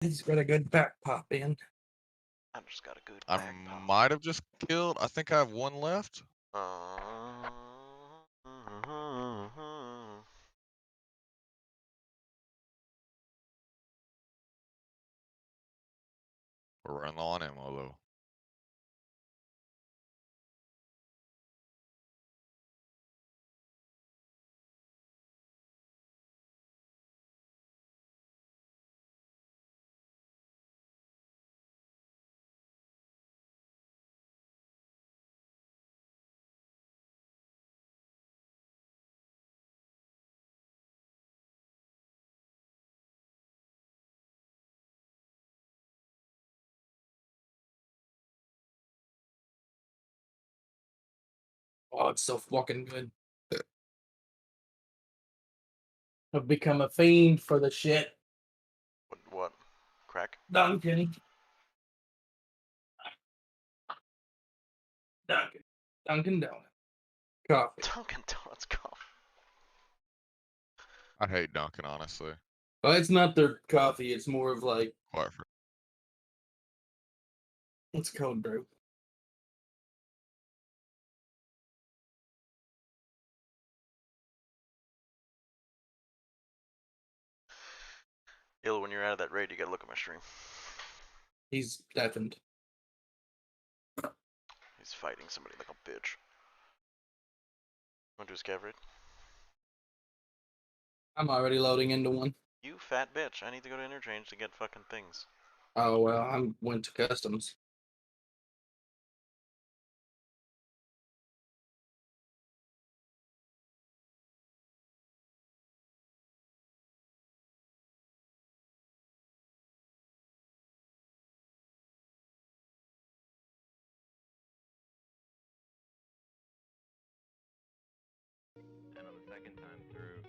He's got a good back pop in. I just got a good I back pop. might have just killed. I think I have one left. We're running low on ammo though. Oh, it's so fucking good. I've become a fiend for the shit. What? Crack? Duncan. Dunkin' Donuts. Coffee. Dunkin' Donuts coffee. I hate Dunkin', honestly. Well, it's not their coffee. It's more of like, Quite for it's cold brew. Ill, when you're out of that raid, you gotta look at my stream. He's deafened. He's fighting somebody like a bitch. Wanna do a scav raid? I'm already loading into one. You fat bitch. I need to go to interchange to get fucking things. Oh, well, I went to customs. And on the second time through,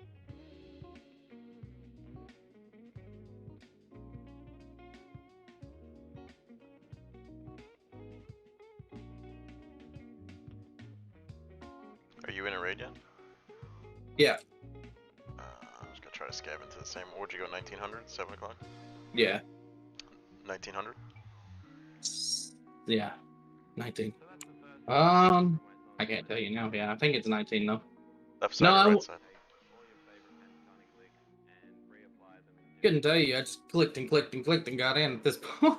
Are you in a raid yet? Yeah. I'm just gonna try to scav into the same. Where'd you go? 1900? 7 o'clock? Yeah. 1900? Yeah. 19. so that's the first I can't tell you now. Yeah, I think it's 19 though. Left side No, or right side? all your favorite pentatonic licks and reapply them in couldn't tell you. I just clicked and clicked and clicked and got in at this point. Alright,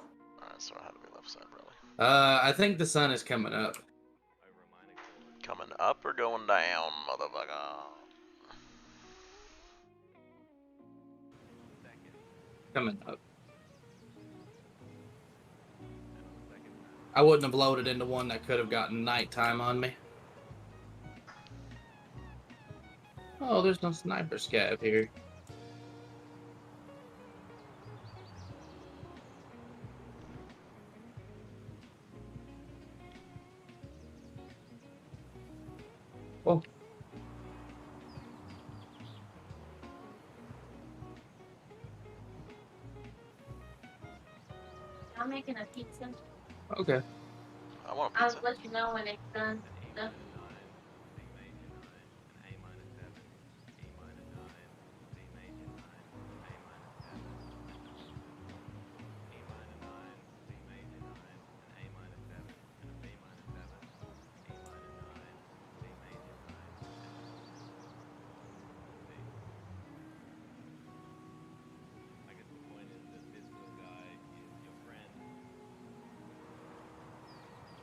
so it had to be left side, probably. I think the sun is coming up. over a minor chord. Coming up or going down, motherfucker? Second, Coming up. and on the second time, I wouldn't have loaded into one that could have gotten nighttime on me. Oh, there's no sniper scav here. Oh. I'm making a pizza. Okay. I want a I'll pizza. let you know when it's done. an E minor 9, C major 9, an A minor 7, E minor 9, C major 9, A minor 7, E minor 9, C major 9, an A minor 7, and a B minor 7, E minor 9, C major 9, and I guess the point is that this little guy is your friend.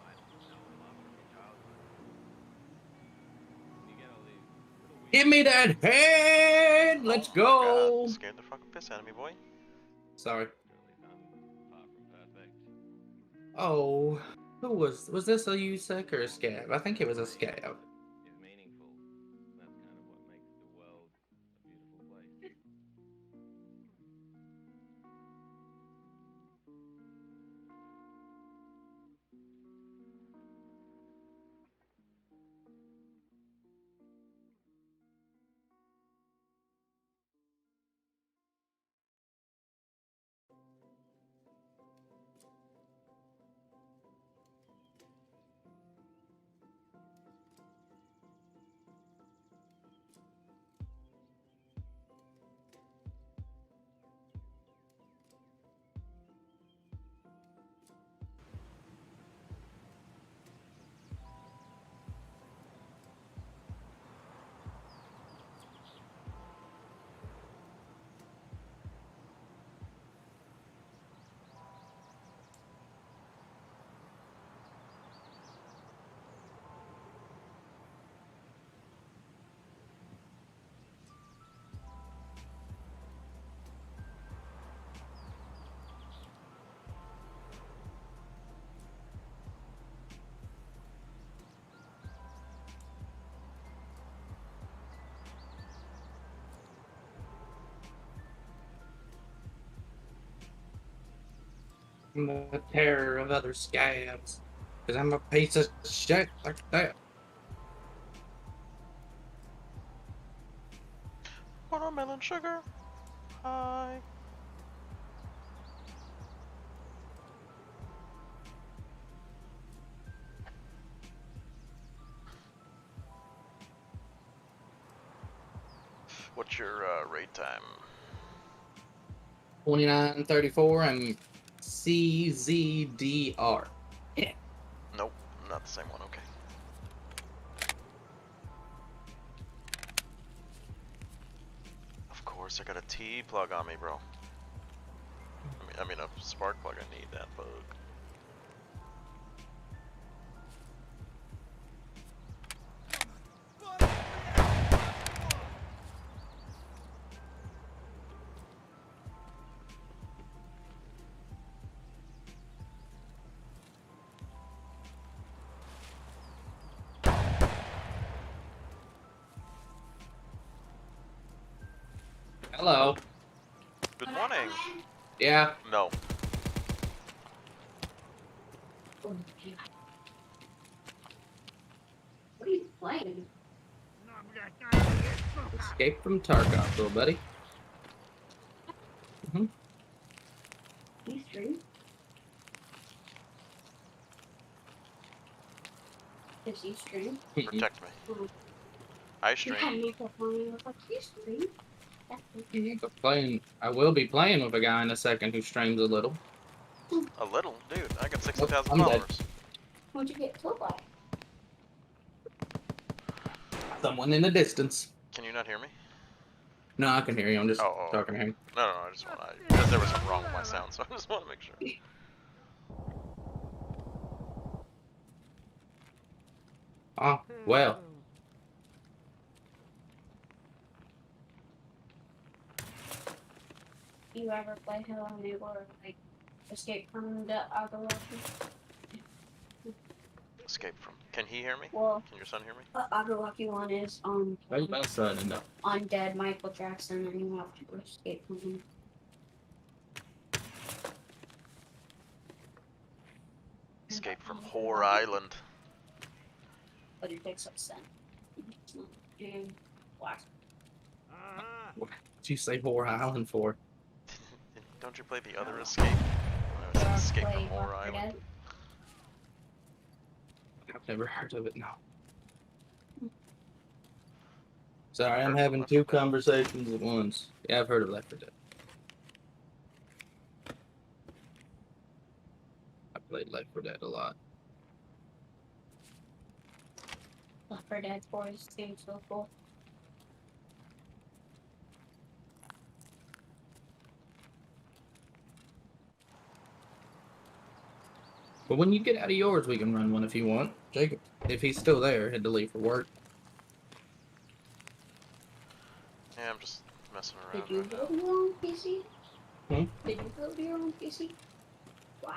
Right? Know and love from your childhood. You get all these little weird. Give me that head! Let's Oh my go! god, scared the fucking piss out of me, boy. Sorry. Surely done, far from perfect. Oh, who was this a USEC or a scav? I think it was a scav. Is meaningful. That's kind of what makes the world a beautiful place. from the terror of other scabs. Because I'm a piece of shit like that. Watermelon sugar. Hi. What's your raid time? 2934 and CZDR. Yeah. Nope, not the same one. Okay. Of course, I got a T plug on me, bro. I mean a spark plug. I need that bug. Hello. Good morning. Yeah. No. What are you playing? Escape from Tarkov, little buddy. You stream? Does you stream? Protect me. Mhm. I You stream. had me up on you. Like, you stream? That's what But playing, I will be playing with a guy in a second who streams a little. A little, dude. I got Nope, 60,000 I'm dead. followers. What'd you get killed by? Someone in the distance. Can you not hear me? No, I can hear you. I'm just Oh. talking to him. No, I just want to, because there was something wrong with my sound, so I just want to make sure. Oh, well. You ever play Hello Neighbor or like Escape from the Agawaki? Escape from. Can he hear me? Well, Can your son hear me? Agawaki one is Where's my son? No. on dead Michael Jackson, and you have to escape from him. Escape from Whore Island. But it takes up cent. And black. What'd you say Whore Island for? Don't you play the other Escape? No, it's Escape from Play Whore Left 4 Island. Dead. I've never heard of it, no. Sorry, I'm Heard of having Left 4 two Dead. conversations at once. Yeah, I've heard of Left 4 Dead. I played Left 4 Dead a lot. Left 4 Dead 4 seems so cool. But when you get out of yours, we can run one if you want. Jacob, if he's still there, had to leave for work. Yeah, I'm just messing Did around you right build now. your own PC? Hmm? Did you build your own PC? Wow.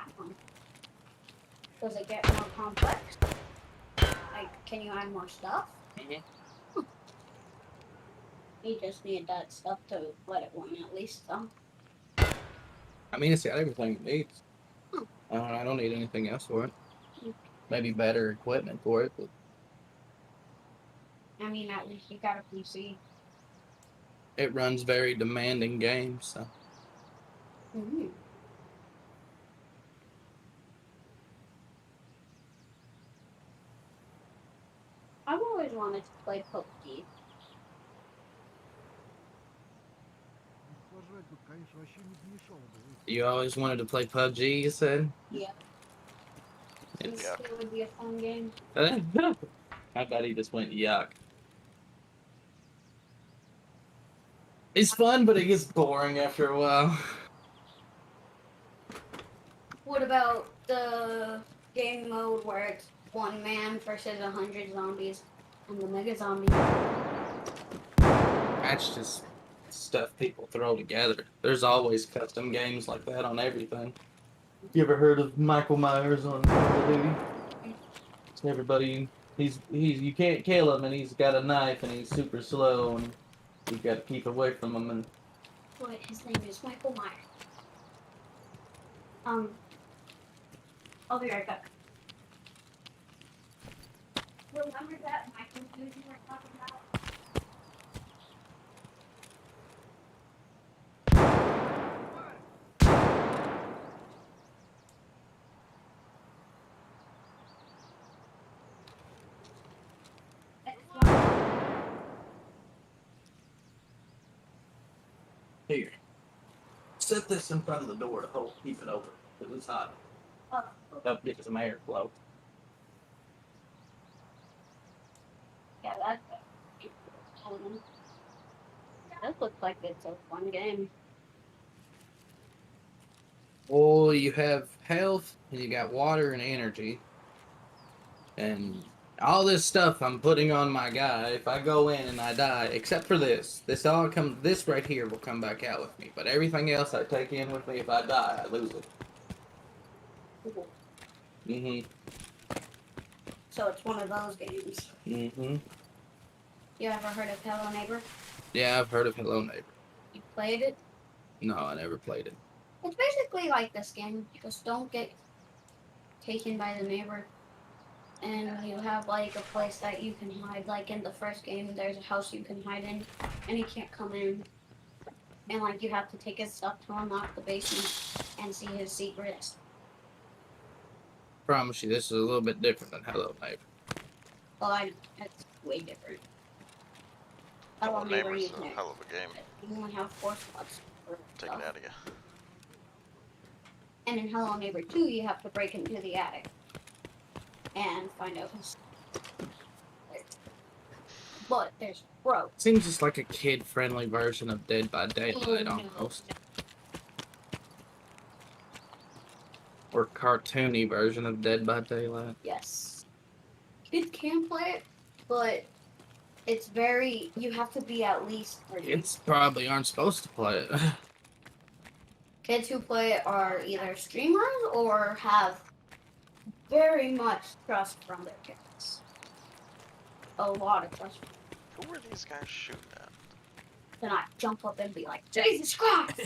Does it get more complex? Like, can you add more stuff? You just need that stuff to let it run at least some. I mean, it's got everything it needs. I don't need anything else for it. Maybe better equipment for it, but I mean, at least you got a PC. it runs very demanding games, so. Mm-hmm. I've always wanted to play PUBG. You always wanted to play PUBG, you said? Yeah. It's, Yuck. It would be a fun game. I bet he just went yuck. It's fun, but it gets boring after a while. What about the game mode where it's one man versus 100 zombies and the mega zombie? That's just stuff people throw together. There's always custom games like that on everything. You ever heard of Michael Myers on Call of Duty? It's everybody, he's you can't kill him, and he's got a knife, and he's super slow, and you got to keep away from him. And What his name is Michael Myers. I'll be right back. Remember that microphone you were talking about? Here. Set this in front of the door to keep it open. Because it's hot. Oh, Help get some airflow. yeah, that's that looks like it's a fun game. Well, you have health, and you got water and energy. And all this stuff I'm putting on my guy, if I go in and I die, except for this. This right here will come back out with me. But everything else I take in with me, if I die, I lose it. Cool. Mm-hmm. So it's one of those games. Mm-hmm. You ever heard of Hello Neighbor? Yeah, I've heard of Hello Neighbor. You played it? No, I never played it. It's basically like this game. Just don't get taken by the neighbor. And you have like a place that you can hide. Like in the first game, there's a house you can hide in, and he can't come in. And like you have to take his stuff to unlock the basement and see his secrets. Promise you, this is a little bit different than Hello Neighbor. Well, I know it's way different. Hello Neighbor, Neighbor's you a hell of a game. only have 4 spots for Take stuff. it out of you. And in Hello Neighbor 2, you have to break into the attic and find out who's. But there's broke. Seems just like a kid-friendly version of Dead by Daylight, almost. Or cartoony version of Dead by Daylight. Yes. Kids can play it, but it's very. You have to be at least 30. Kids probably aren't supposed to play it. Kids who play it are either streamers or have very much trust from their parents. A lot of trust. Who are these guys shooting at? Then I jump up and be like, Jesus Christ!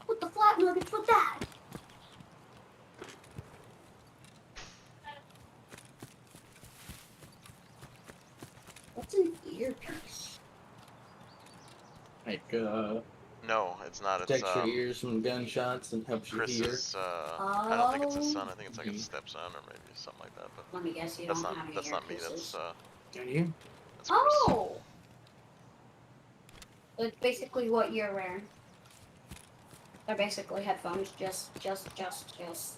What the flat nuggets with that? What's an earpiece? Like, No, it's not. It's protects your ears from gunshots and helps you hear. Chris's. I don't think it's his son. I think it's like his stepson or maybe something like that. But Let me guess, you that's don't not. have That's any not me. earpieces. Do you? That's Chris. Oh! It's basically what you're wearing. They're basically headphones, just different.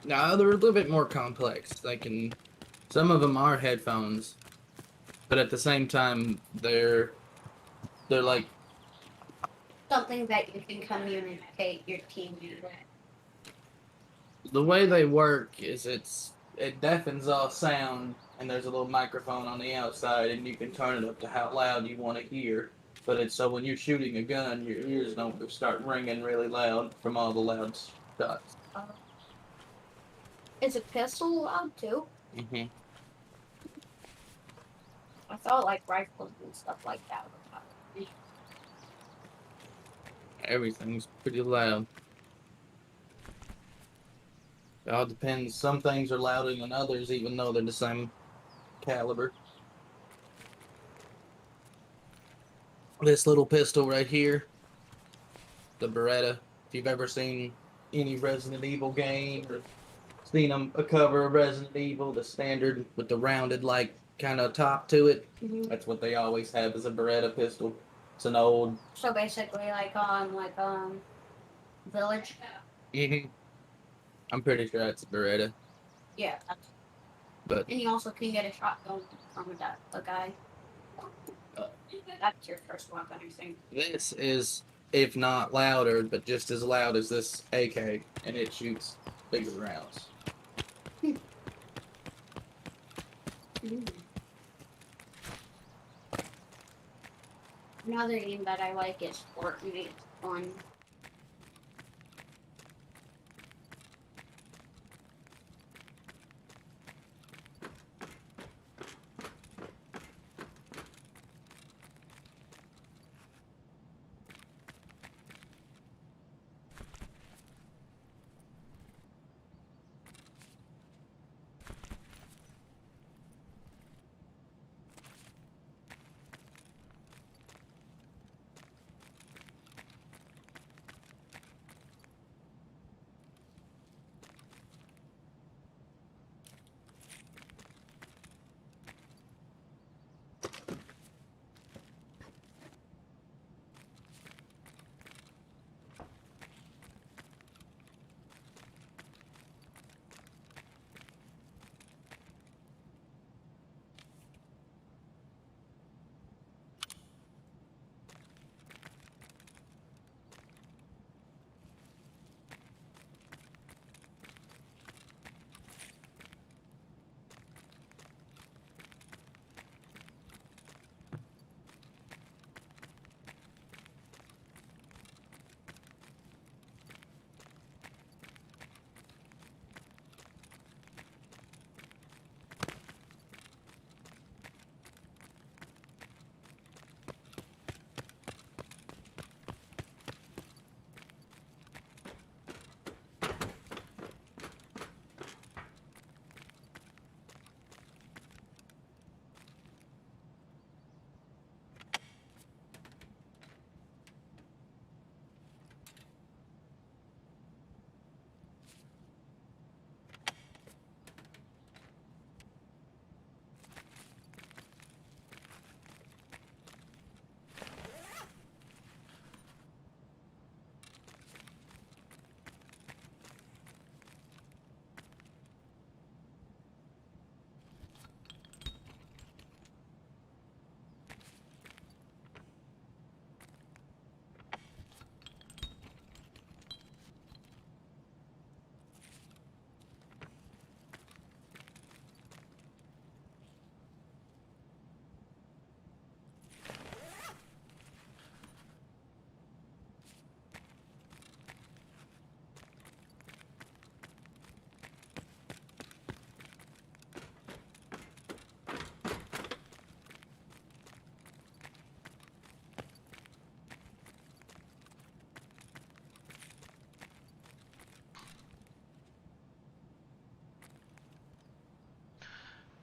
No, they're a little bit more complex. They can. Some of them are headphones, but at the same time, they're like. Something that you can communicate your teammate with. The way they work is it deafens all sound, and there's a little microphone on the outside, and you can turn it up to how loud you want to hear. But it's so when you're shooting a gun, your ears don't start ringing really loud from all the loud shots. Is a pistol loud too? Mm-hmm. I thought like rifles and stuff like that were loud. Everything's pretty loud. It all depends. Some things are louder than others, even though they're the same caliber. This little pistol right here, the Beretta. If you've ever seen any Resident Evil game or seen a cover of Resident Evil, the standard with the rounded like kind of top to it, that's what they always have as a Beretta pistol. It's an old. So basically, like Village. Mm-hmm. I'm pretty sure it's a Beretta. Yeah. But And you also can get a shotgun from a guy. That's your first weapon, I think. this is, if not louder, but just as loud as this AK, and it shoots bigger rounds. Another game that I like is Fortnite. It's fun.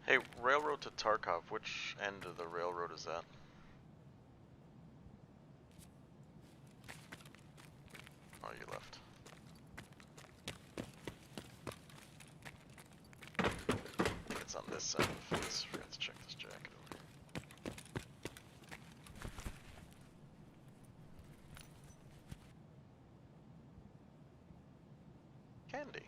Hey, railroad to Tarkov. Which end of the railroad is that? Oh, you left. It's on this side of the fence. Forgot to check this jacket over here. Candy.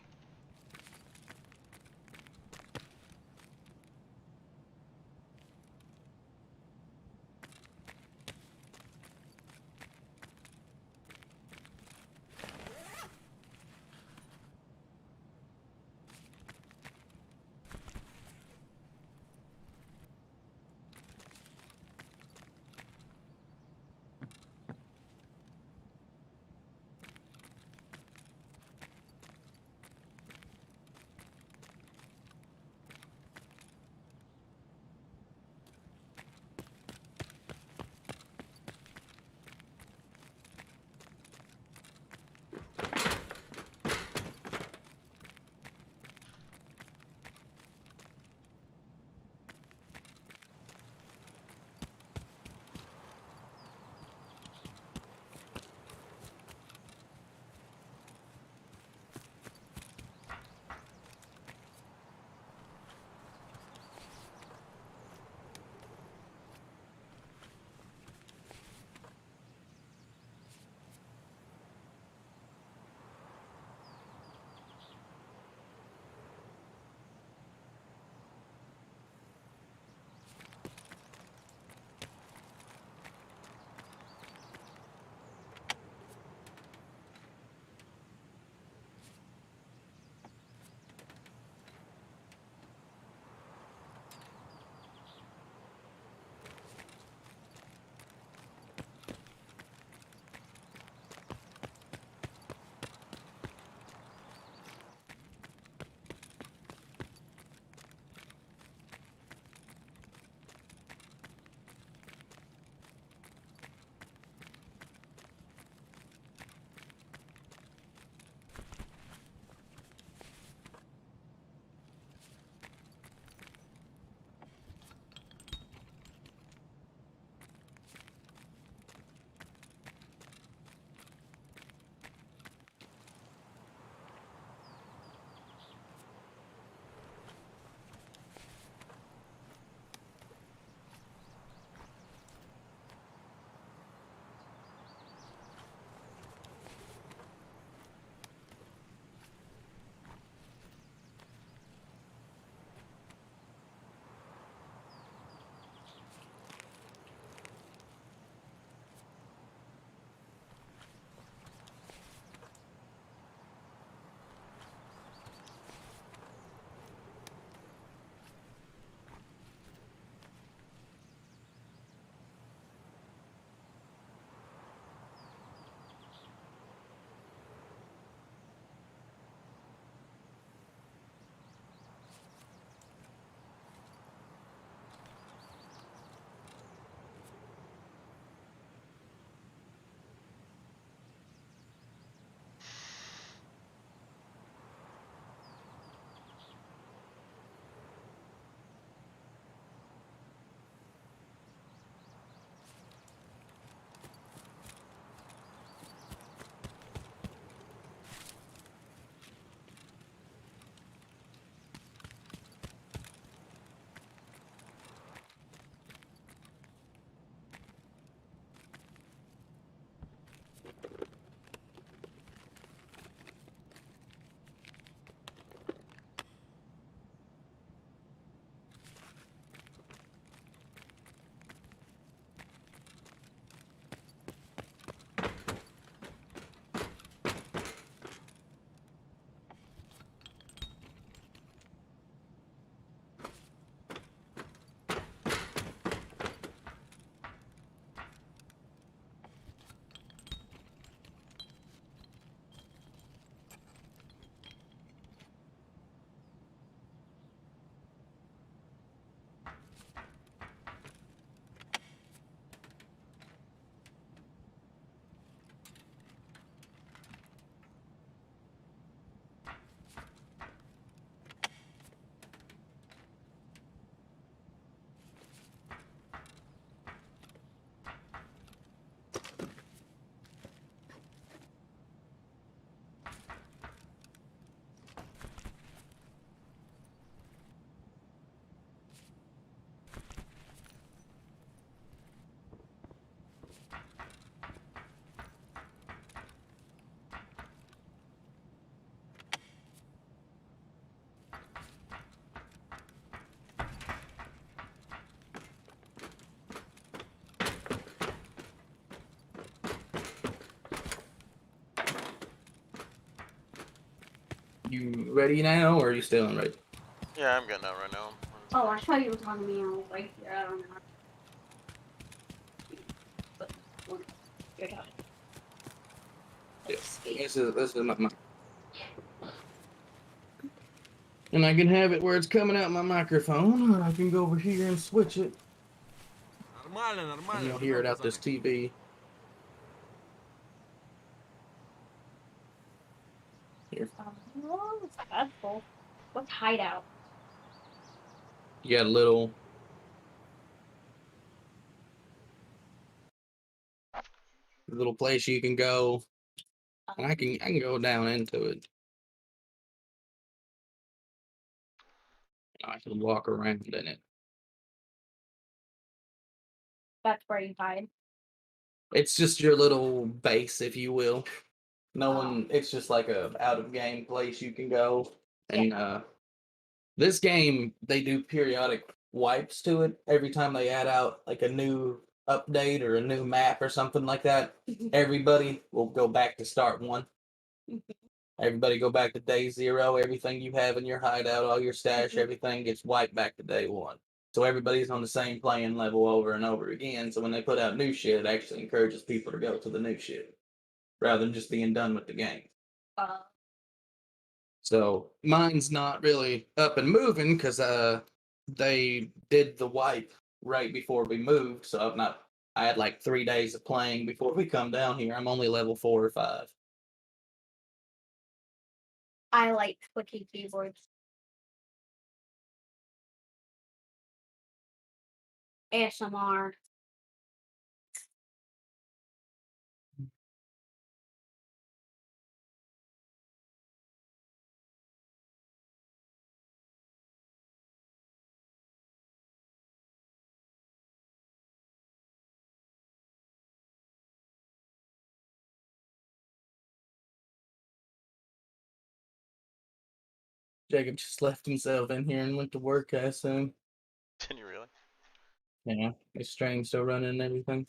You ready now, or are you still in raid? Yeah, I'm getting out right now. Oh, I thought you were talking to me. I was right here. I don't know. But you're talking. Yeah. This is my and I can have it where it's coming out my microphone, or I can go over here and switch it, Нормально, and нормально. you'll hear it out this TV. Here, Oh, that's cool. What's hideout? you got a little place you can go, and I can go down into it. I can walk around in it. That's where you hide. It's just your little base, if you will. No Oh. one. It's just like a out of game place you can go, and this game they do periodic wipes to it every time they add out like a new update or a new map or something like that. Everybody will go back to start one. Everybody go back to day zero. Everything you have in your hideout, all your stash, everything gets wiped back to day one. So everybody's on the same playing level over and over again. So when they put out new shit, it actually encourages people to go to the new shit rather than just being done with the game. So mine's not really up and moving because they did the wipe right before we moved. So I'm not. I had like 3 days of playing before we come down here. I'm only level 4 or 5. I like clicky keyboards. ASMR. Jacob just left himself in here and went to work, I assume. Did you really? Yeah, his stream's still running and everything.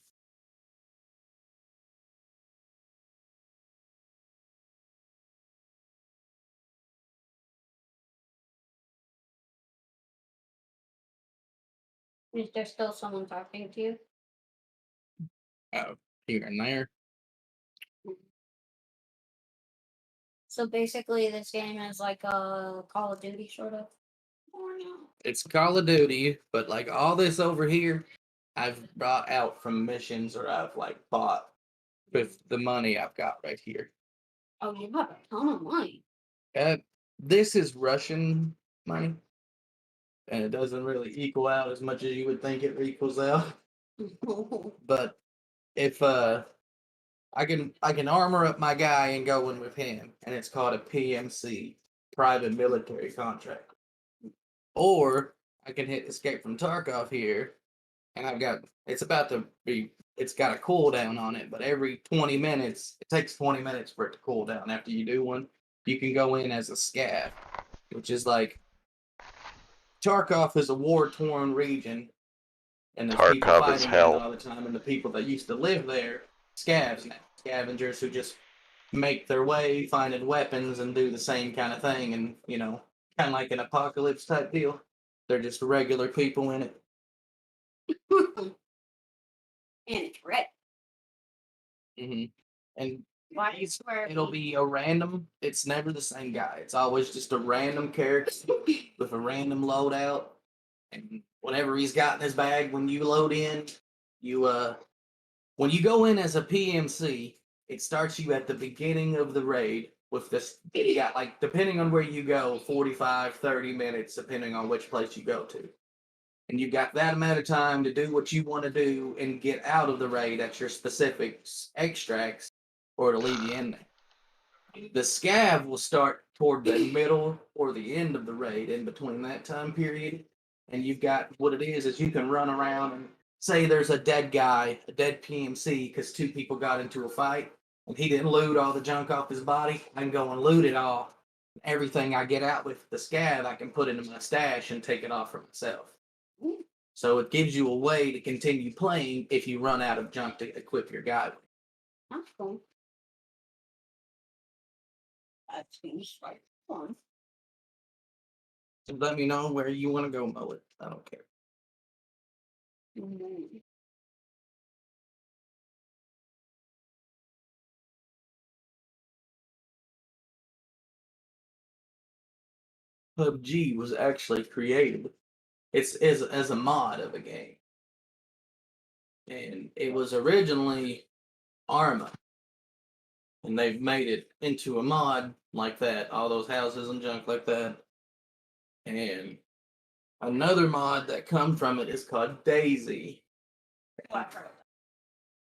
Is there still someone talking to you? Here and there. So basically, this game is like a Call of Duty sort of. Or no? It's Call of Duty, but like all this over here, I've brought out from missions or I've like bought with the money I've got right here. Oh, you have a ton of money. This is Russian money, and it doesn't really equal out as much as you would think it equals out. But if I can armor up my guy and go in with him, and it's called a PMC, private military contract. Or I can hit Escape from Tarkov here, and it's got a cooldown on it, but every 20 minutes, it takes 20 minutes for it to cool down after you do one. You can go in as a scav, which is like Tarkov is a war-torn region, and there's people Tarkov is fighting hell. it all the time, and the people that used to live there, scavs now, scavengers who just make their way, finding weapons, and do the same kind of thing, and kind of like an apocalypse type deal. They're just regular people in it. And it's red. And Why do you swear? it'll be a random. It's never the same guy. It's always just a random character with a random loadout, and whatever he's got in his bag when you load in, when you go in as a PMC, it starts you at the beginning of the raid with this. You got like, depending on where you go, 45, 30 minutes, depending on which place you go to. And you got that amount of time to do what you want to do and get out of the raid at your specific extracts, or to leave you in there. The scav will start toward the middle or the end of the raid, in between that time period. And you've got what it is you can run around and say there's a dead guy, a dead PMC, because 2 people got into a fight and he didn't loot all the junk off his body. I can go and loot it all. Everything I get out with the scav, I can put into my stash and take it off for myself. So it gives you a way to continue playing if you run out of junk to equip your guy with. That's cool. That seems like Fun. So let me know where you want to go, Mullet. I don't care. Mm. PUBG was actually created. It's as a mod of a game, and it was originally Arma, and they've made it into a mod like that. All those houses and junk like that, and another mod that come from it is called Daisy.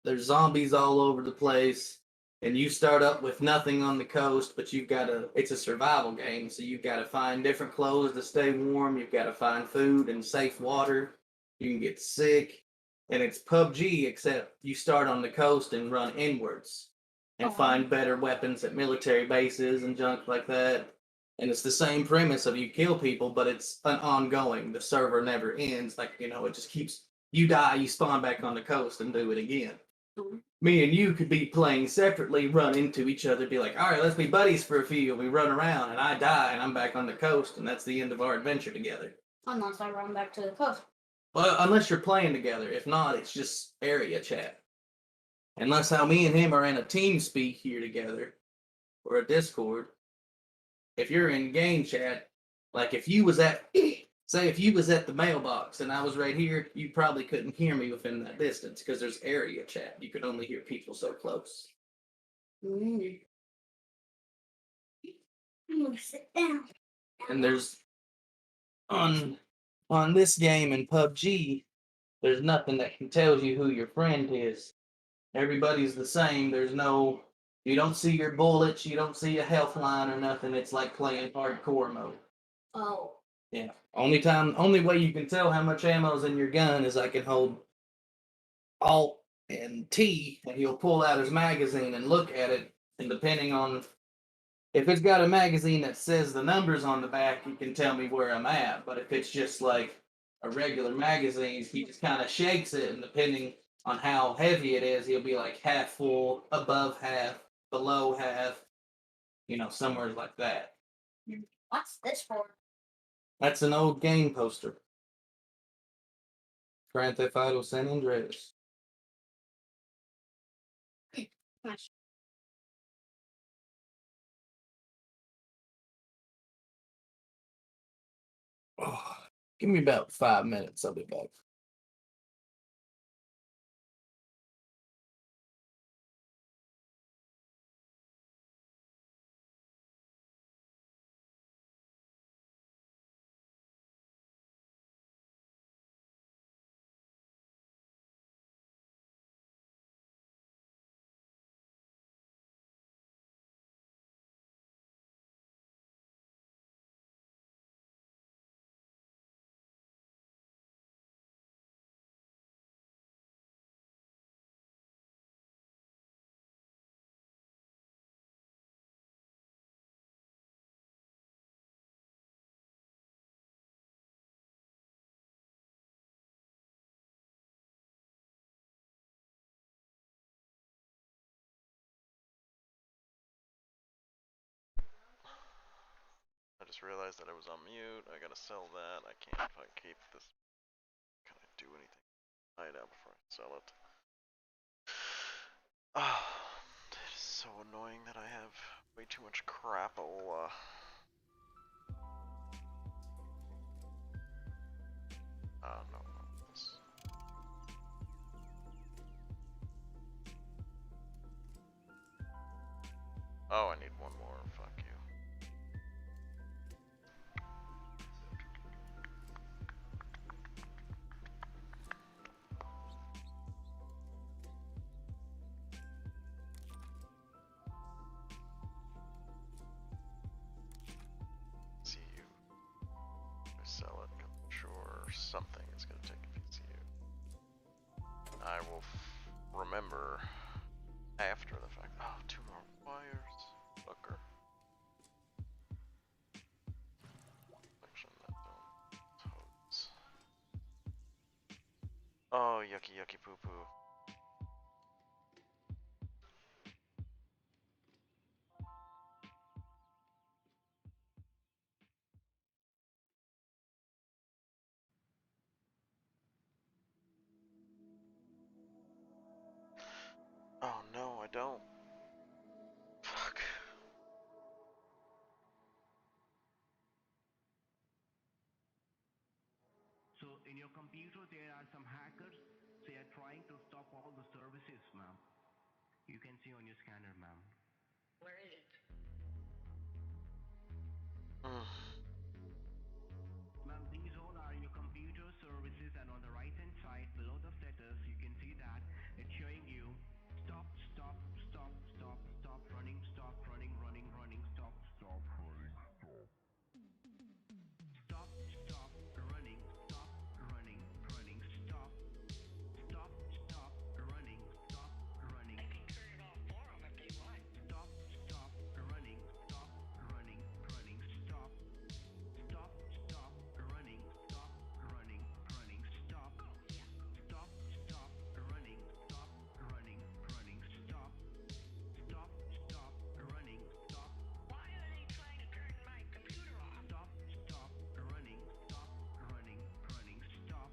There's zombies all over the place, and you start up with nothing on the coast, but you've got to. It's a survival game, so you've got to find different clothes to stay warm. You've got to find food and safe water. You can get sick, and it's PUBG except you start on the coast and run inwards, and find better weapons at military bases and junk like that. And it's the same premise of you kill people, but it's an ongoing. The server never ends. Like, it just keeps. You die, you spawn back on the coast and do it again. Me and you could be playing separately, run into each other, be like, all right, let's be buddies for a few. We run around, and I die, and I'm back on the coast, and that's the end of our adventure together. Unless I run back to the coast. Well, unless you're playing together. If not, it's just area chat. And that's how me and him are in a team speak here together, or a Discord. If you're in game chat, like if you was at, say if you was at the mailbox and I was right here, you probably couldn't hear me within that distance because there's area chat. You could only hear people so close. Mm. I'm gonna sit down. And there's on this game in PUBG, there's nothing that can tell you who your friend is. Everybody's the same. You don't see your bullets, you don't see a health line or nothing. It's like playing hardcore mode. Oh. Yeah. Only way you can tell how much ammo's in your gun is I can hold Alt and T, and he'll pull out his magazine and look at it, and depending on if it's got a magazine that says the numbers on the back, he can tell me where I'm at. But if it's just like a regular magazine, he just kind of shakes it, and depending on how heavy it is, he'll be like half full, above half, below half, somewhere like that. What's this for? That's an old game poster. Grand Theft Auto San Andreas. Gosh. Oh, give me about 5 minutes. I'll be back. I just realized that I was on mute. I gotta sell that. I can't fucking keep this. Can I do anything? Buy it out before I sell it. Ah, it is so annoying that I have way too much crap. No. This. Oh, I need one more. Fuck you. See you. I sell it. I'm sure something is gonna take a PCU. I will remember after the fact. Oh, 2 more wires. Fucker. Toads. Oh, yucky poo poo. don't. Fuck. So in your computer there are some hackers. They are trying to stop all the services, ma'am. You can see on your scanner, ma'am. Where is it? Ma'am, these all are your computer services, and on the right hand side below the status you can see that it's showing you stop, stop, stop, stop, stop running, stop running, running, running, stop, stop running, stop. Stop, stop, running, stop, running, running, stop. Stop, stop, running, stop, running. I can turn it off for them if they want. Stop, stop, running, stop, running, running, stop. Stop, stop, running, stop, running, running, stop. Stop, stop, running, stop, running, running, stop. Stop, stop, running, stop. Why are they trying to turn my computer off? Stop, stop, running, stop, running, running, stop.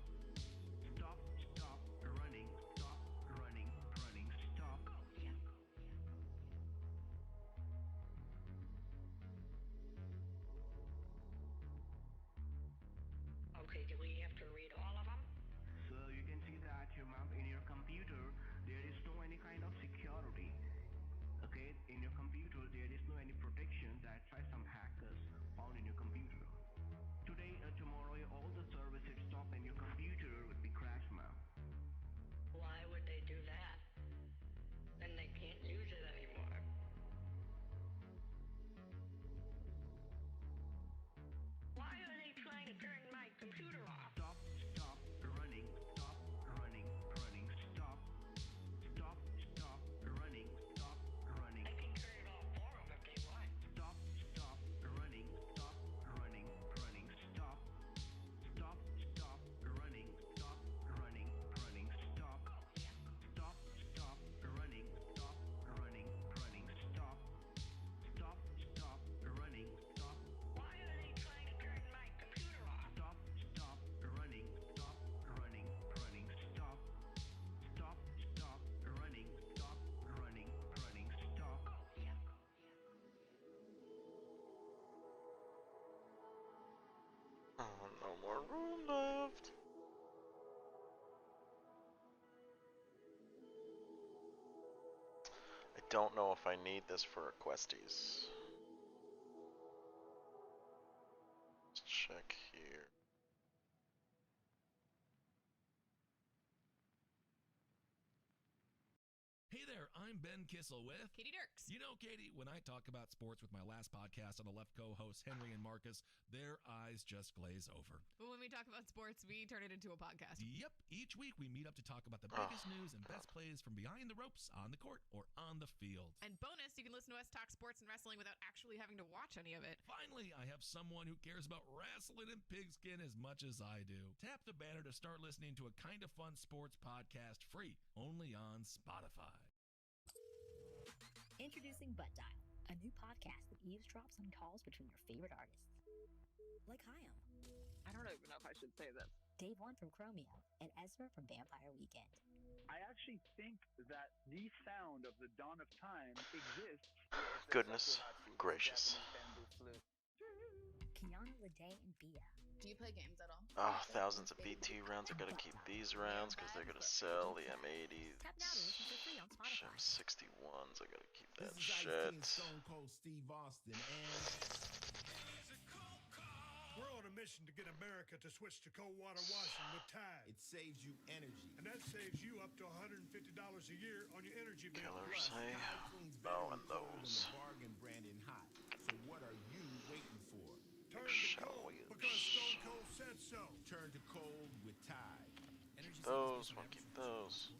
Stop, stop, running, stop, running, running, stop. Okay, do we have to read all of them? So you can see that your map in your computer, there is no any kind of security. Okay, in your computer there is no any protection. That's why some hackers found in your computer. Today or tomorrow all the services stop and your computer would be crashed, ma'am. Why would they do that? Then they can't use it anymore. Why are they trying to turn my computer off? Stop, stop, running, stop, running, running, stop. Stop, stop, running, stop, running. I can turn it off for them if they want. Stop, stop, running, stop, running, running, stop. Stop, stop, running, stop, running, running, stop. Stop, stop, running, stop, running, running, stop. Stop, stop, running, stop. Why are they trying to turn my computer off? Stop, stop, running, stop, running, running, stop. Stop, stop, running, stop, running, running, stop. Oh, no more room left. I don't know if I need this for Questies. Let's check here. Hey there, I'm Ben Kissel with Katie Dirks. You know, Katie, when I talk about sports with my last podcast on the left co-hosts Henry and Marcus, their eyes just glaze over. But when we talk about sports, we turn it into a podcast. Yep, each week we meet up to talk about the biggest news and best plays from behind the ropes, on the court, or on the field. And bonus, you can listen to us talk sports and wrestling without actually having to watch any of it. Finally, I have someone who cares about wrestling and pigskin as much as I do. Tap the banner to start listening to a kind of fun sports podcast free, only on Spotify. Introducing Butt Dial, a new podcast that eavesdrops on calls between your favorite artists. Like Hyam. I don't even know if I should say this. Dave One from Chromeo, and Ezra from Vampire Weekend. I actually think that the sound of the dawn of time exists. Goodness gracious. Kiana Lede and Bia. Do you play games at all? Oh, thousands of BT rounds. I gotta keep these rounds because they're gonna sell the M80s. Tap now to listen for free on Spotify. M61s. I gotta keep that This is shit. Stone Cold Steve Austin, and we're on a mission to get America to switch to cold water washing with Tide. it saves you energy. And that saves you up to $150 a year on your energy bill. Killers, hey? Tide cleans better Oh, than and cold than those. the bargain brand in hot. So what are you waiting for? Turn to Shall cold we? because Stone Cold said so. Turn to cold with Tide. Keep those. Wanna keep those.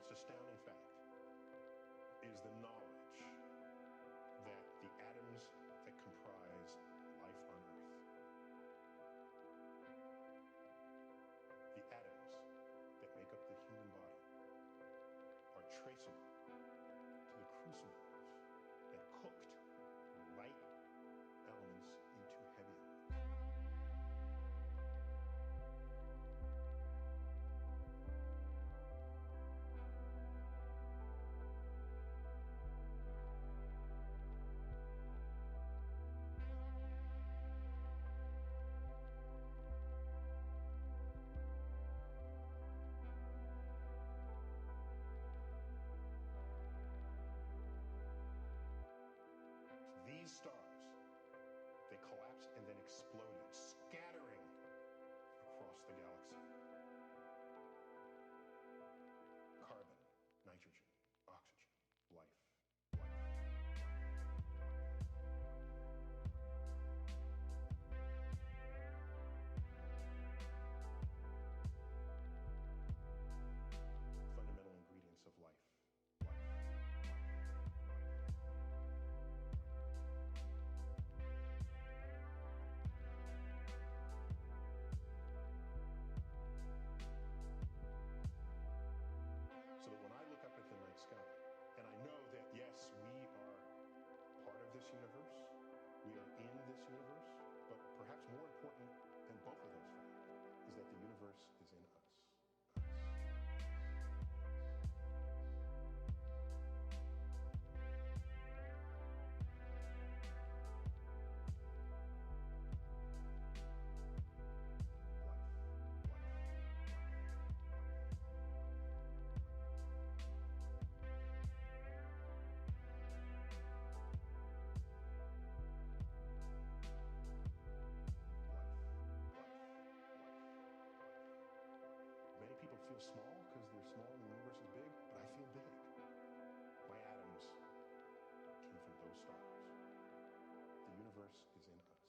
most astounding fact is the knowledge that the atoms that comprise life on Earth, the atoms that make up the human body, are traceable to the crucibles that cooked light elements into heavy elements. These stars, they collapsed and then exploded, scattering across the galaxy. Carbon, nitrogen, oxygen, life. Fundamental ingredients of life. So that when I look up at the night sky, and I know that yes, we are part of this universe, we are in this universe, but perhaps more important than both of those facts is that the universe is in us. Many people feel small because they're small and the universe is big, but I feel big. My atoms came from those stars. The universe is in us.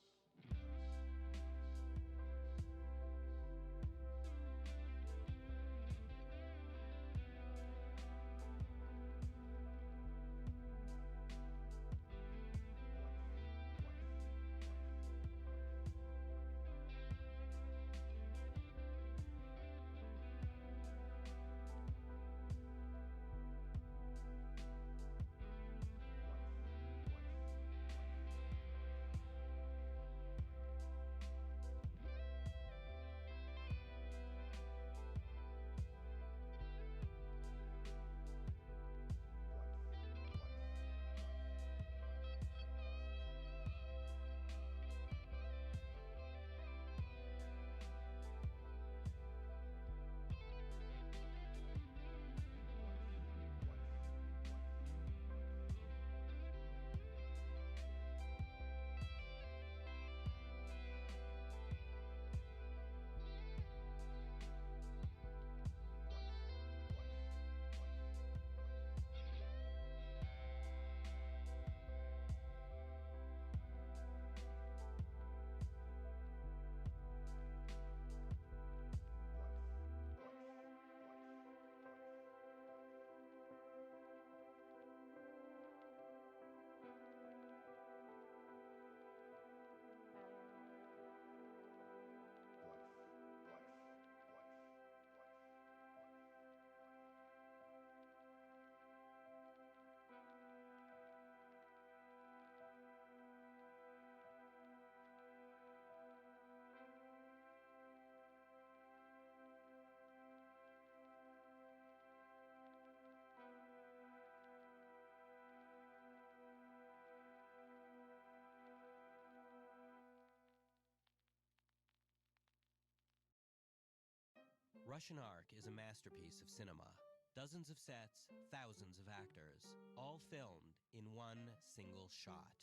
Russian Ark is a masterpiece of cinema. Dozens of sets, thousands of actors, all filmed in one single shot.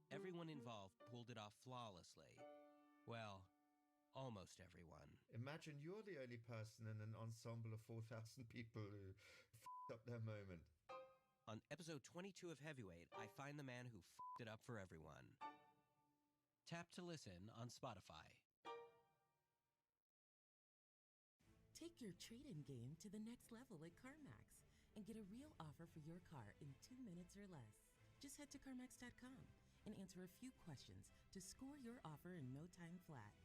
Everyone involved pulled it off flawlessly. Well, almost everyone. Imagine you're the only person in an ensemble of 4,000 people who f***ed up their moment. On episode 22 of Heavyweight, I find the man who f***ed it up for everyone. Tap to listen on Spotify. Take your trade-in game to the next level at CarMax. and get a real offer for your car in 2 minutes or less. Just head to CarMax.com and answer a few questions to score your offer in no time flat.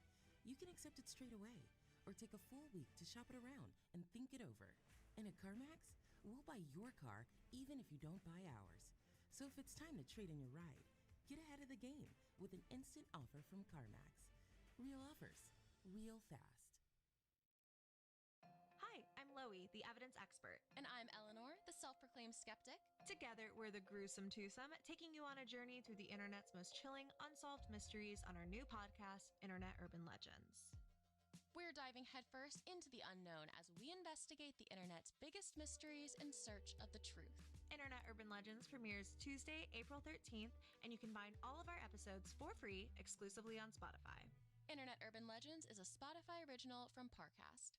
You can accept it straight away or take a full week to shop it around and think it over. And at CarMax, we'll buy your car even if you don't buy ours. So if it's time to trade in your ride, get ahead of the game with an instant offer from CarMax. Real offers, real fast. Hi, I'm Loie, the evidence expert. And I'm Eleanor, the self-proclaimed skeptic. Together, we're the Gruesome Twosome, taking you on a journey through the internet's most chilling, unsolved mysteries on our new podcast, Internet Urban Legends. We're diving headfirst into the unknown as we investigate the internet's biggest mysteries in search of the truth. Internet Urban Legends premieres Tuesday, April 13th, and you can find all of our episodes for free exclusively on Spotify. Internet Urban Legends is a Spotify original from Parcast.